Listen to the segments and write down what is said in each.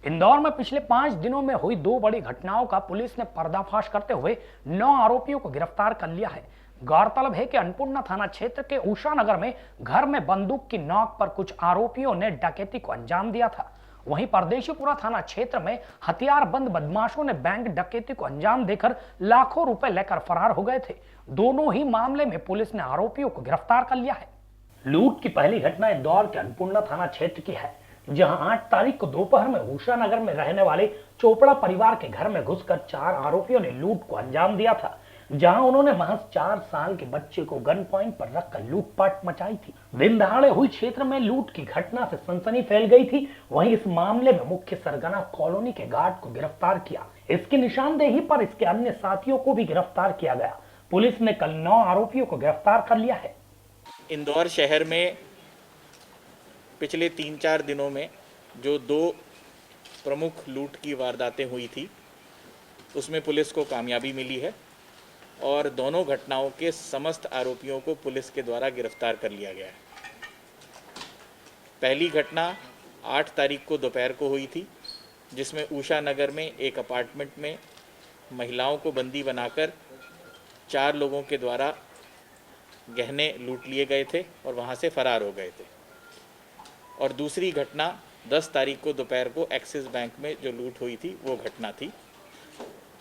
इंदौर में पिछले 5 दिनों में हुई 2 बड़ी घटनाओं का पुलिस ने पर्दाफाश करते हुए 9 आरोपियों को गिरफ्तार कर लिया है। गौरतलब है कि अन्नपूर्णा थाना क्षेत्र के उषा नगर में घर में बंदूक की नोक पर कुछ आरोपियों ने डकैती को अंजाम दिया था। वहीं परदेशीपुरा थाना क्षेत्र में हथियारबंद बदमाशों ने बैंक डकैती को अंजाम देकर लाखों रुपए लेकर फरार हो गए थे। दोनों ही मामले में पुलिस ने आरोपियों को गिरफ्तार कर लिया है। लूट की पहली घटना इंदौर के अन्नपूर्णा थाना क्षेत्र की है, जहां 8 तारीख को दोपहर में उषा नगर में रहने वाले चोपड़ा परिवार के घर में घुसकर 4 आरोपियों ने लूट को अंजाम दिया था। जहां उन्होंने महज 4 साल के बच्चे को गन पॉइंट पर रखकर लूटपाट मचाई थी। दिन दहाड़े हुई क्षेत्र में लूट की घटना से सनसनी फैल गई थी। वहीं इस मामले में मुख्य सरगना कॉलोनी के गार्ड को गिरफ्तार किया। इसकी निशानदेही पर इसके अन्य साथियों को भी गिरफ्तार किया गया। पुलिस ने कल 9 आरोपियों को गिरफ्तार कर लिया है। इंदौर शहर में पिछले 3-4 दिनों में जो 2 प्रमुख लूट की वारदातें हुई थी, उसमें पुलिस को कामयाबी मिली है और दोनों घटनाओं के समस्त आरोपियों को पुलिस के द्वारा गिरफ्तार कर लिया गया है। पहली घटना 8 तारीख को दोपहर को हुई थी, जिसमें उषा नगर में एक अपार्टमेंट में महिलाओं को बंदी बनाकर 4 लोगों के द्वारा गहने लूट लिए गए थे और वहां से फरार हो गए थे। और दूसरी घटना 10 तारीख को दोपहर को एक्सिस बैंक में जो लूट हुई थी, वो घटना थी।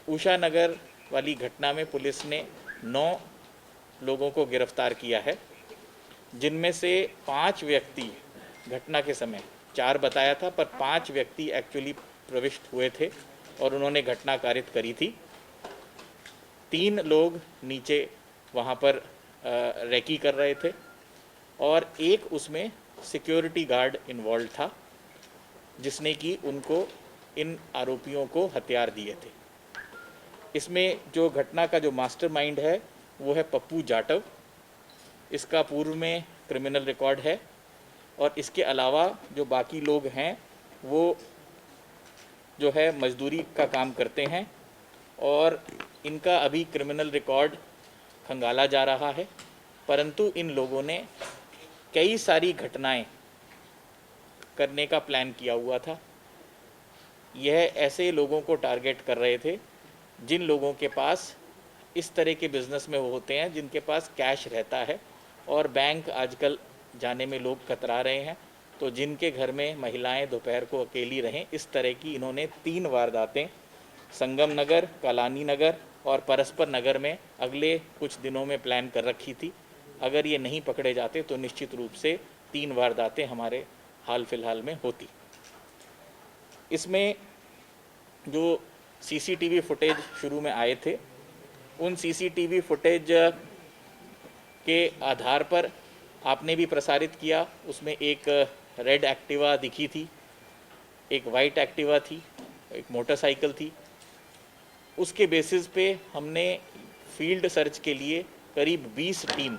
उषा नगर वाली घटना में पुलिस ने 9 लोगों को गिरफ्तार किया है, जिनमें से 5 व्यक्ति घटना के समय 4 बताया था, पर 5 व्यक्ति एक्चुअली प्रविष्ट हुए थे और उन्होंने घटना कारित करी थी। 3 लोग नीचे वहाँ पर रेकी कर रहे थे और एक उसमें सिक्योरिटी गार्ड इन्वॉल्व था, जिसने कि उनको इन आरोपियों को हथियार दिए थे। इसमें जो घटना का जो मास्टरमाइंड है वो है पप्पू जाटव। इसका पूर्व में क्रिमिनल रिकॉर्ड है और इसके अलावा जो बाकी लोग हैं वो जो है मजदूरी का काम करते हैं और इनका अभी क्रिमिनल रिकॉर्ड खंगाला जा रहा है। परंतु इन लोगों ने कई सारी घटनाएं करने का प्लान किया हुआ था। यह ऐसे लोगों को टारगेट कर रहे थे जिन लोगों के पास इस तरह के बिजनेस में होते हैं, जिनके पास कैश रहता है और बैंक आजकल जाने में लोग कतरा रहे हैं, तो जिनके घर में महिलाएं दोपहर को अकेली रहें, इस तरह की इन्होंने 3 वारदातें संगम नगर, कालानी नगर और परस्पर नगर में अगले कुछ दिनों में प्लान कर रखी थी। अगर ये नहीं पकड़े जाते तो निश्चित रूप से 3 वारदातें हमारे हाल फिलहाल में होती। इसमें जो सीसीटीवी फुटेज शुरू में आए थे, उन सीसीटीवी फुटेज के आधार पर आपने भी प्रसारित किया। उसमें एक रेड एक्टिवा दिखी थी, एक वाइट एक्टिवा थी, एक मोटरसाइकिल थी। उसके बेसिस पे हमने फील्ड सर्च के लिए करीब 20 team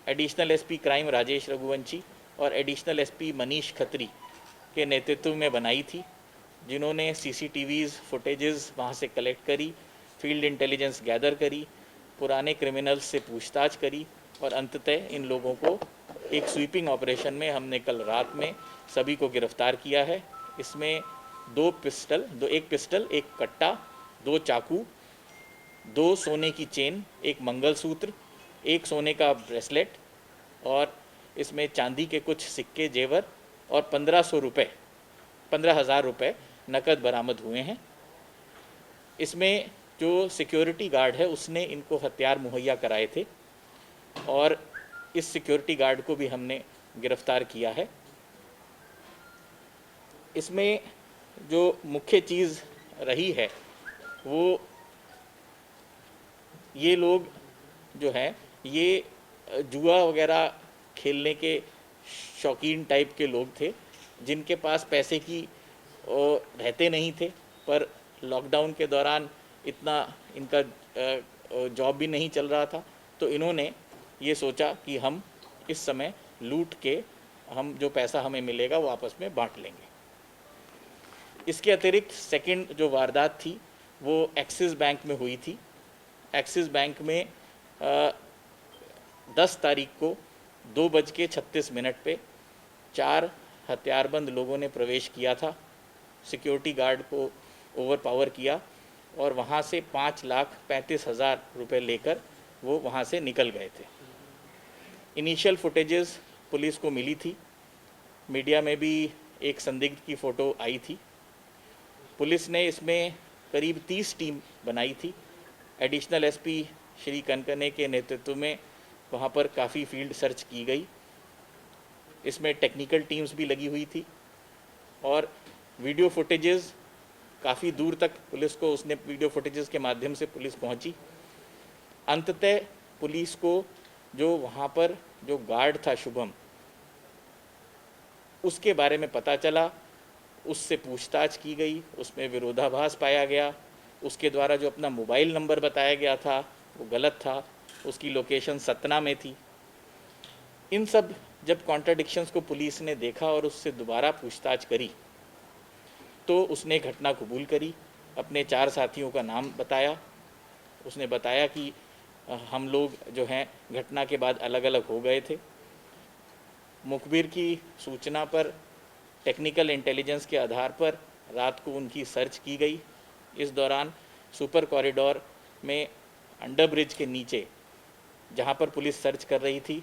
additional SP crime Rajesh Raghuvanshi और एडिशनल एसपी मनीष खत्री के नेतृत्व में बनाई थी, जिन्होंने सीसीटीवीज़ फुटेजेस वहाँ से कलेक्ट करी, फील्ड इंटेलिजेंस गैदर करी, पुराने क्रिमिनल्स से पूछताछ करी और अंततः इन लोगों को एक स्वीपिंग ऑपरेशन में हमने कल रात में सभी को गिरफ्तार किया है। इसमें एक पिस्टल, एक कट्टा, 2 चाकू, 2 सोने की चेन, एक मंगलसूत्र, एक सोने का ब्रेसलेट और इसमें चांदी के कुछ सिक्के जेवर और 15,000 रुपये नकद बरामद हुए हैं। इसमें जो सिक्योरिटी गार्ड है उसने इनको हथियार मुहैया कराए थे और इस सिक्योरिटी गार्ड को भी हमने गिरफ्तार किया है। इसमें जो मुख्य चीज़ रही है वो ये लोग जो हैं ये जुआ वगैरह खेलने के शौकीन टाइप के लोग थे, जिनके पास पैसे की रहते नहीं थे, पर लॉकडाउन के दौरान इतना इनका जॉब भी नहीं चल रहा था, तो इन्होंने ये सोचा कि हम इस समय लूट के हम जो पैसा हमें मिलेगा वो आपस में बांट लेंगे। इसके अतिरिक्त सेकंड जो वारदात थी वो एक्सिस बैंक में हुई थी। एक्सिस बैंक में 10 तारीख को 2:36 पे 4 हथियारबंद लोगों ने प्रवेश किया था सिक्योरिटी गार्ड को ओवरपावर किया और वहाँ से 5,35,000 रुपये लेकर वो वहाँ से निकल गए थे। इनिशियल फुटेजेस पुलिस को मिली थी, मीडिया में भी एक संदिग्ध की फ़ोटो आई थी। पुलिस ने इसमें करीब 30 टीम बनाई थी। एडिशनल एसपी श्री कनकने के नेतृत्व में वहाँ पर काफ़ी फील्ड सर्च की गई। इसमें टेक्निकल टीम्स भी लगी हुई थी और वीडियो फुटेजेस काफ़ी दूर तक पुलिस को उसने वीडियो फुटेजेस के माध्यम से पुलिस पहुंची। अंततः पुलिस को जो वहाँ पर जो गार्ड था शुभम, उसके बारे में पता चला, उससे पूछताछ की गई, उसमें विरोधाभास पाया गया। उसके द्वारा जो अपना मोबाइल नंबर बताया गया था वो गलत था, उसकी लोकेशन सतना में थी। इन सब जब कॉन्ट्राडिक्शंस को पुलिस ने देखा और उससे दोबारा पूछताछ करी तो उसने घटना कबूल करी, अपने 4 साथियों का नाम बताया। उसने बताया कि हम लोग जो हैं घटना के बाद अलग अलग हो गए थे। मुखबिर की सूचना पर टेक्निकल इंटेलिजेंस के आधार पर रात को उनकी सर्च की गई। इस दौरान सुपर कॉरिडोर में अंडर ब्रिज के नीचे जहां पर पुलिस सर्च कर रही थी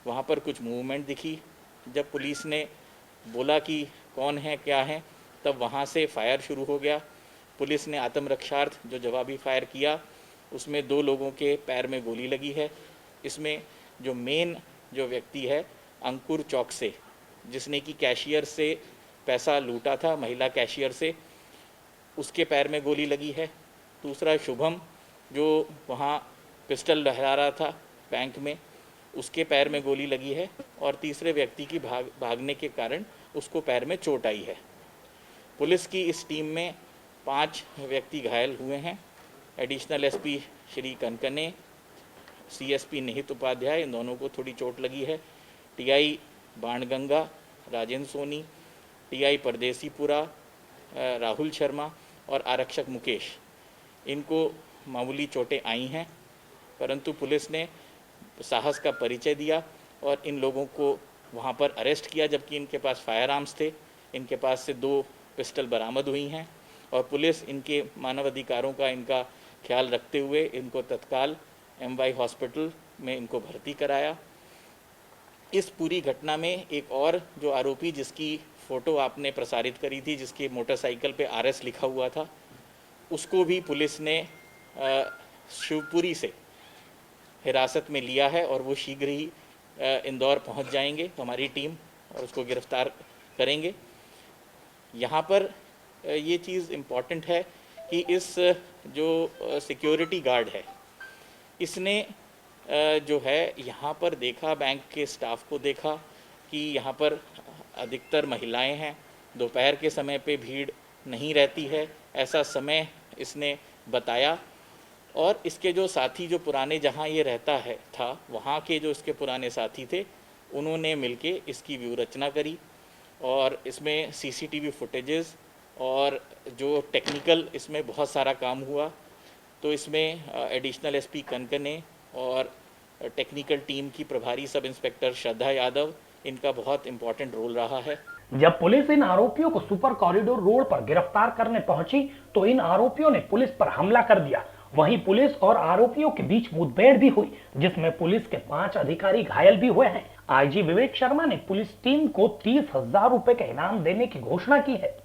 वहां पर कुछ मूवमेंट दिखी। जब पुलिस ने बोला कि कौन है क्या है, तब वहां से फायर शुरू हो गया। पुलिस ने आत्मरक्षार्थ जो जवाबी फायर किया उसमें 2 लोगों के पैर में गोली लगी है। इसमें जो मेन जो व्यक्ति है अंकुर चौकसे, जिसने कि कैशियर से पैसा लूटा था, महिला कैशियर से, उसके पैर में गोली लगी है। दूसरा शुभम जो वहाँ पिस्टल लहरा रहा था बैंक में, उसके पैर में गोली लगी है। और तीसरे व्यक्ति की भागने के कारण उसको पैर में चोट आई है। पुलिस की इस टीम में 5 व्यक्ति घायल हुए हैं। Additional SP Shri Kanakne, CSP निहित उपाध्याय, इन दोनों को थोड़ी चोट लगी है। टीआई बाणगंगा राजेंद्र सोनी, टीआई परदेसीपुरा राहुल शर्मा और आरक्षक मुकेश, इनको मामूली चोटें आई हैं, परंतु पुलिस ने साहस का परिचय दिया और इन लोगों को वहां पर अरेस्ट किया, जबकि इनके पास फायर आर्म्स थे। इनके पास से 2 पिस्टल बरामद हुई हैं और पुलिस इनके मानवाधिकारों का इनका ख्याल रखते हुए इनको तत्काल एमवाई हॉस्पिटल में इनको भर्ती कराया। इस पूरी घटना में एक और जो आरोपी जिसकी फ़ोटो आपने प्रसारित करी थी, जिसके मोटरसाइकिल पे आरएस लिखा हुआ था, उसको भी पुलिस ने शिवपुरी से हिरासत में लिया है और वो शीघ्र ही इंदौर पहुंच जाएंगे हमारी टीम और उसको गिरफ्तार करेंगे। यहाँ पर ये चीज़ इम्पॉर्टेंट है कि इस जो सिक्योरिटी गार्ड है, इसने जो है यहाँ पर देखा, बैंक के स्टाफ को देखा कि यहाँ पर अधिकतर महिलाएं हैं, दोपहर के समय पे भीड़ नहीं रहती है, ऐसा समय इसने बताया। और इसके जो साथी जो पुराने जहाँ ये रहता है था, वहाँ के जो इसके पुराने साथी थे, उन्होंने मिलके इसकी व्यूहरचना करी और इसमें सीसीटीवी फुटेजेस और जो टेक्निकल इसमें बहुत सारा काम हुआ। तो इसमें एडिशनल एसपी कनकने और टेक्निकल टीम की प्रभारी सब इंस्पेक्टर श्रद्धा यादव, इनका बहुत इंपॉर्टेंट रोल रहा है। जब पुलिस इन आरोपियों को सुपर कॉरिडोर रोड पर गिरफ्तार करने पहुंची तो इन आरोपियों ने पुलिस पर हमला कर दिया। वहीं पुलिस और आरोपियों के बीच मुठभेड़ भी हुई, जिसमें पुलिस के 5 अधिकारी घायल भी हुए हैं। आईजी विवेक शर्मा ने पुलिस टीम को 30,000 रुपए का इनाम देने की घोषणा की है।